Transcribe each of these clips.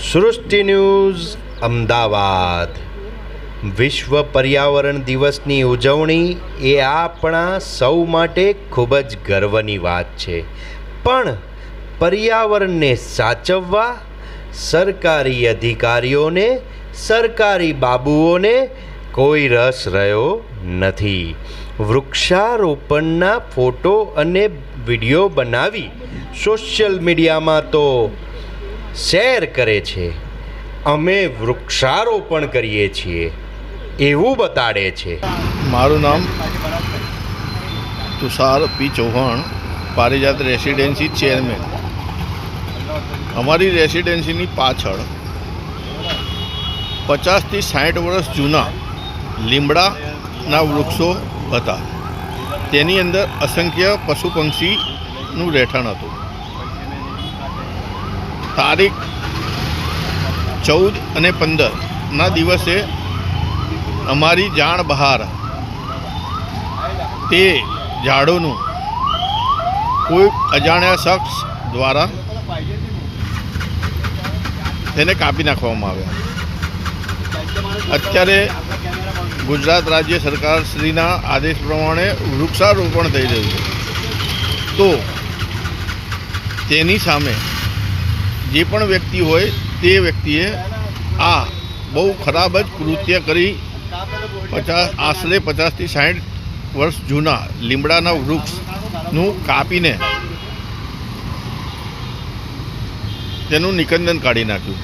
સૃષ્ટિ ન્યૂઝ અમદાવાદ। વિશ્વ પર્યાવરણ દિવસની ઉજવણી એ આપણા સૌ માટે ખૂબ જ ગર્વની વાત છે, પણ પર્યાવરણને સાચવવા સરકારી અધિકારીઓને, સરકારી બાબુઓને કોઈ રસ રહ્યો નથી। વૃક્ષારોપણના ફોટો અને વિડીયો બનાવી સોશિયલ મીડિયામાં તો શેર કરે છે, અમે વૃક્ષારોપણ કરીએ છીએ એવું બતાડે છે। મારું નામ તુષાર પી ચૌહાણ, પારિજાત રેસિડેન્સી ચેરમેન। અમારી રેસિડેન્સીની પાછળ 50 થી 60 વર્ષ જૂના લીમડાના વૃક્ષો હતા। તેની અંદર અસંખ્ય પશુ પંક્ષીનું રહેઠાણ હતું। તારીખ 14 અને 15ના દિવસે અમારી જાણ બહાર તે ઝાડોનું કોઈ અજાણ્યા શખ્સ દ્વારા તેને કાપી નાખવામાં આવ્યા। અત્યારે ગુજરાત રાજ્ય સરકાર શ્રીના આદેશ પ્રમાણે વૃક્ષારોપણ થઈ રહ્યું છે, તો તેની સામે જે પણ વ્યક્તિ હોય તે વ્યક્તિએ આ બહુ ખરાબ જ કૃત્ય કરી આશરે 50 થી 60 વર્ષ જૂના લીમડાના વૃક્ષનું કાપીને તેનું નિકંદન કાઢી નાખ્યું।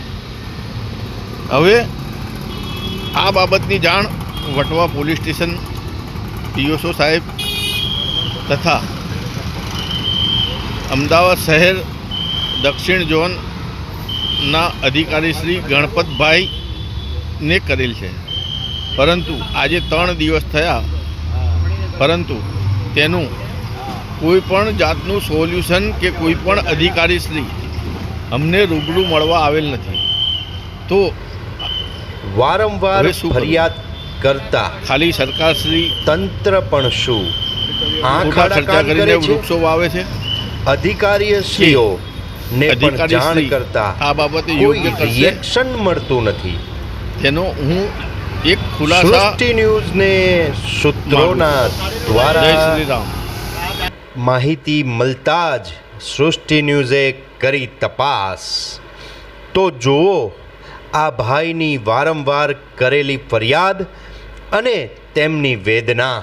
હવે આ બાબતની જાણ વટવા પોલીસ સ્ટેશન, પીઓસો સાહેબ તથા અમદાવાદ શહેર દક્ષિણ ઝોનના અધિકારી શ્રી ગણપતભાઈને કરેલ છે, પરંતુ આજે 3 દિવસ થયા, પરંતુ તેનું કોઈ પણ જાતનું સોલ્યુશન કે કોઈ પણ અધિકારી શ્રી અમને રૂબરૂ મળવા આવેલ નથી। તો વારંવાર ફરિયાદ કરતા ખાલી સરકાર શ્રી તંત્ર પણ શું મોટા ચર્ચા કરીને વૃક્ષો વાવે છે, અધિકારીશ્રીઓ ને પણ જાણ કરતા આ બાબતે યોગ્ય રિએક્શન મળતું નથી। તેનો હું એક ખુલાસા સૃષ્ટિ ન્યૂઝને સૂત્રોના દ્વારા માહિતી મળતા જ સૃષ્ટિ ન્યૂઝે કરી તપાસ, તો જુઓ આ ભાઈની વારંવાર કરેલી ફરિયાદ અને તેમની વેદના।